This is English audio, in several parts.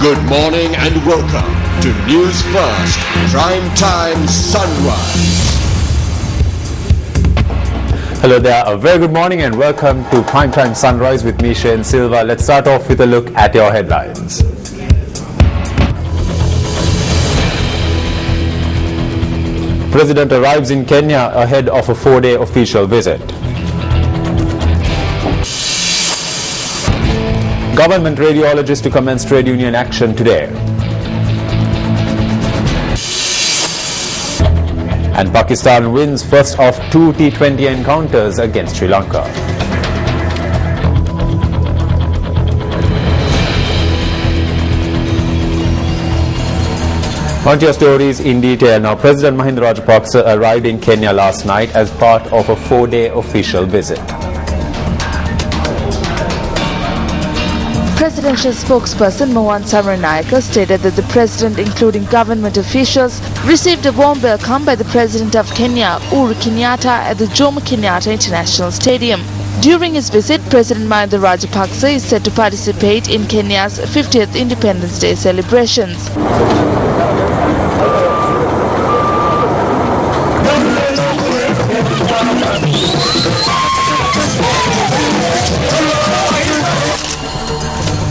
Good morning and welcome to Newsfirst Prime Time Sunrise. Hello there, a very good morning and welcome to Primetime Sunrise with me, Shane Silva. Let's start off with a look at your headlines. President arrives in Kenya ahead of a 4-day official visit. Government radiologists to commence trade union action today. And Pakistan wins first of 2 T20 encounters against Sri Lanka. On to your stories in detail. Now, President Mahinda Rajapaksa arrived in Kenya last night as part of a 4-day official visit. Presidential spokesperson Mohan Samaranayake stated that the president, including government officials, received a warm welcome by the president of Kenya, Uhuru Kenyatta, at the Jomo Kenyatta International Stadium. During his visit, President Mahinda Rajapaksa is set to participate in Kenya's 50th Independence Day celebrations.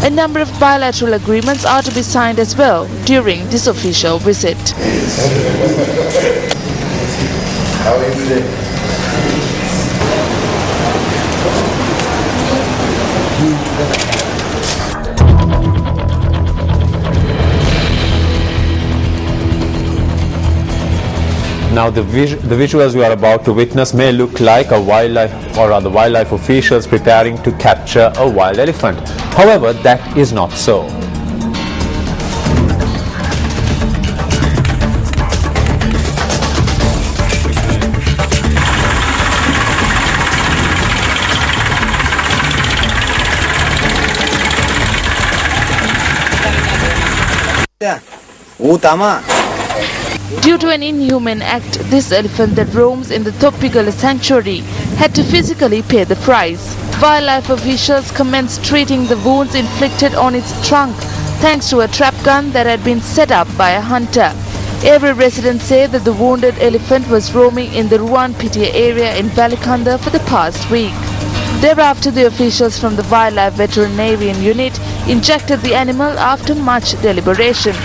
A number of bilateral agreements are to be signed as well during this official visit. How are you today? Now, the visuals we are about to witness may look like wildlife officials preparing to capture a wild elephant. However, that is not so. Due to an inhumane act, this elephant that roams in the Thoppigala sanctuary had to physically pay the price. Wildlife officials commenced treating the wounds inflicted on its trunk thanks to a trap gun that had been set up by a hunter. Every resident said that the wounded elephant was roaming in the Ruwanpitia area in Balikanda for the past week. Thereafter, the officials from the Wildlife Veterinarian Unit injected the animal after much deliberation.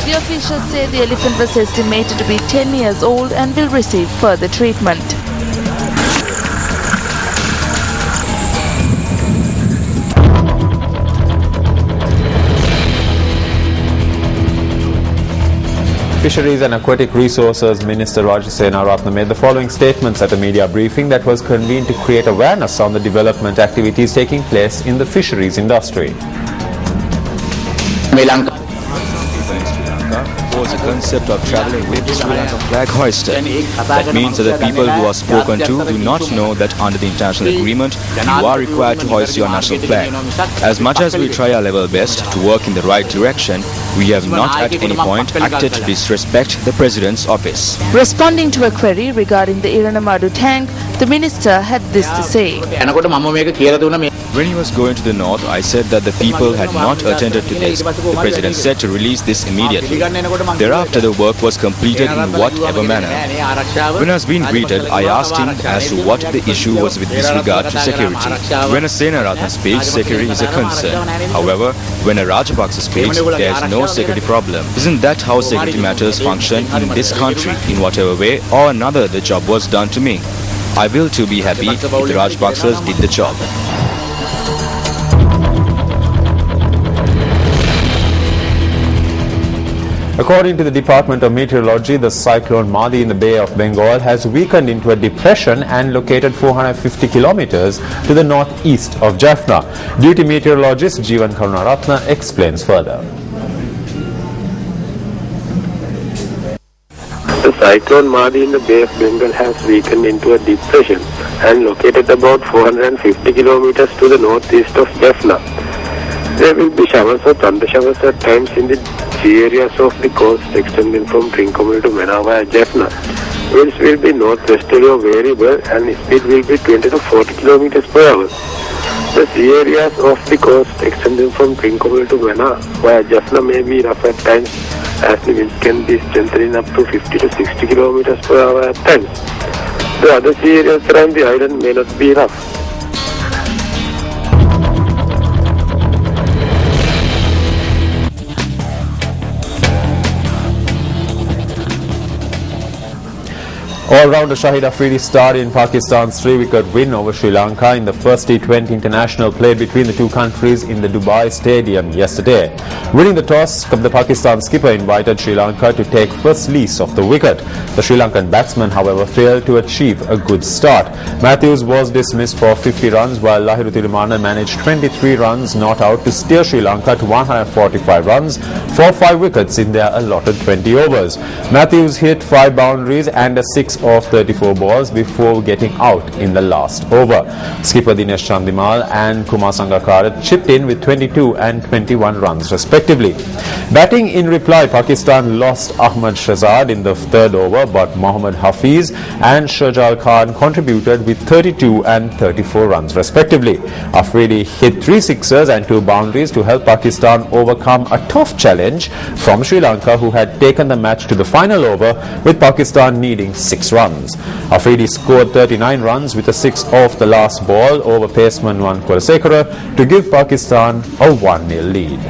The officials say the elephant was estimated to be 10 years old and will receive further treatment. Fisheries and Aquatic Resources Minister Rajasena Ratna made the following statements at a media briefing that was convened to create awareness on the development activities taking place in the fisheries industry. Was a concept of traveling with the Sri Lanka flag hoisted. That means that the people who are spoken to do not know that under the international agreement you are required to hoist your national flag. As much as we try our level best to work in the right direction, we have not at any point acted to disrespect the President's office. Responding to a query regarding the Iranamadu tank, the minister had this to say. When he was going to the north, I said that the people had not attended to this. The President said to release this immediately. Thereafter, the work was completed in whatever manner. When I was being greeted, I asked him as to what the issue was with disregard to security. When a Sena Ratna speaks, security is a concern. However, when a Rajapaksa speaks, there is no security problem. Isn't that how security matters function in this country? In whatever way or another the job was done to me. I will too be happy if the Rajapaksas did the job. According to the Department of Meteorology, the cyclone Madi in the Bay of Bengal has weakened into a depression and located 450 kilometers to the northeast of Jaffna. Duty meteorologist Jeevan Karunaratna explains further. The cyclone Madi in the Bay of Bengal has weakened into a depression and located about 450 kilometers to the northeast of Jaffna. There will be showers or thunder showers at times in the sea areas of the coast extending from Trincomalee to Manava and Jaffna. Winds will be northwesterly or variable and speed will be 20 to 40 kilometers per hour. The sea areas of the coast extending from Trincomalee to Manava via Jaffna may be rough at times, as the winds can be strengthening up to 50 to 60 kilometers per hour at times. The other sea areas around the island may not be rough. All-rounder Shahid Afridi starred in Pakistan's 3-wicket win over Sri Lanka in the first T20 international played between the two countries in the Dubai Stadium yesterday. Winning the toss, the Pakistan skipper invited Sri Lanka to take first lease of the wicket. The Sri Lankan batsman, however, failed to achieve a good start. Matthews was dismissed for 50 runs while Lahiru managed 23 runs not out to steer Sri Lanka to 145 runs for 5 wickets in their allotted 20 overs. Matthews hit 5 boundaries and a 6 of 34 balls before getting out in the last over. Skipper Dinesh Chandimal and Kumar Sangakkara chipped in with 22 and 21 runs respectively. Batting in reply, Pakistan lost Ahmad Shahzad in the 3rd over, but Mohammad Hafiz and Shahjal Khan contributed with 32 and 34 runs respectively. Afridi hit 3 sixers and 2 boundaries to help Pakistan overcome a tough challenge from Sri Lanka, who had taken the match to the final over, with Pakistan needing 6 runs. Afridi scored 39 runs with a 6 off the last ball over paceman Wan Kulasekara to give Pakistan a 1-0 lead.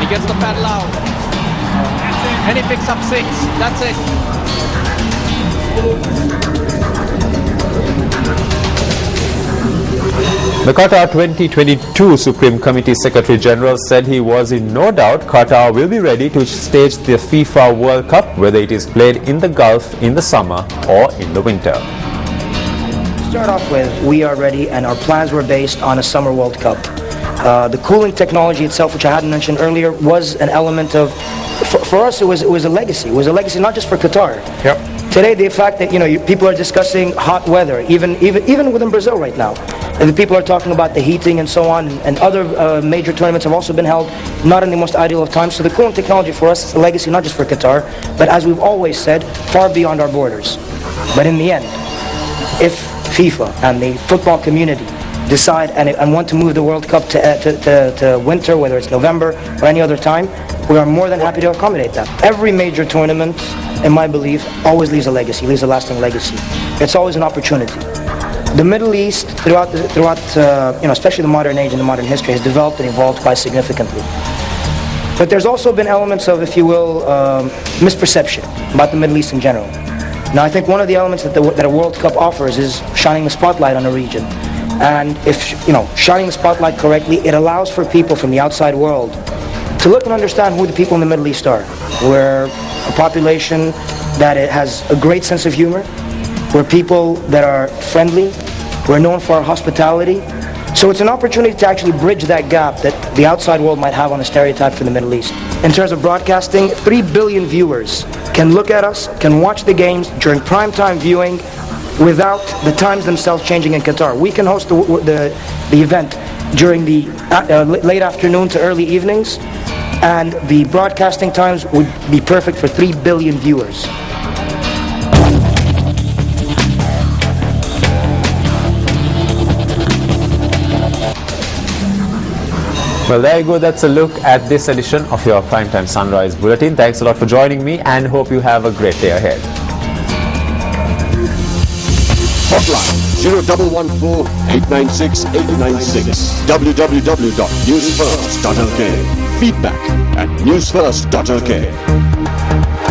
He gets the paddle out and he picks up 6. That's it. The Qatar 2022 Supreme Committee Secretary General said he was in no doubt Qatar will be ready to stage the FIFA World Cup, whether it is played in the Gulf in the summer or in the winter. To start off with, we are ready and our plans were based on a Summer World Cup. The cooling technology itself, which I hadn't mentioned earlier, was an element of, for us it was a legacy. It was a legacy not just for Qatar. Yep. Today, the fact that people are discussing hot weather, even within Brazil right now, and the people are talking about the heating and so on, and other major tournaments have also been held not in the most ideal of times. So the cooling technology for us is a legacy not just for Qatar, but as we've always said, far beyond our borders. But in the end, if FIFA and the football community decide and want to move the World Cup to winter, whether it's November or any other time, we are more than happy to accommodate that. Every major tournament, in my belief, always leaves a legacy, leaves a lasting legacy. It's always an opportunity. The Middle East, throughout especially the modern age and the modern history, has developed and evolved quite significantly. But there's also been elements of, if you will, misperception about the Middle East in general. Now, I think one of the elements that a World Cup offers is shining the spotlight on a region. And if, shining the spotlight correctly, it allows for people from the outside world to look and understand who the people in the Middle East are. We're a population that has a great sense of humor. We're people that are friendly. We're known for our hospitality. So it's an opportunity to actually bridge that gap that the outside world might have on a stereotype for the Middle East. In terms of broadcasting, 3 billion viewers can look at us, can watch the games during primetime viewing without the times themselves changing in Qatar. We can host the event during the late afternoon to early evenings, and the broadcasting times would be perfect for 3 billion viewers. Well, there you go. That's a look at this edition of your Primetime Sunrise Bulletin. Thanks a lot for joining me and hope you have a great day ahead. Hotline 0114-896-896. www.newsfirst.lk. Feedback at newsfirst.lk.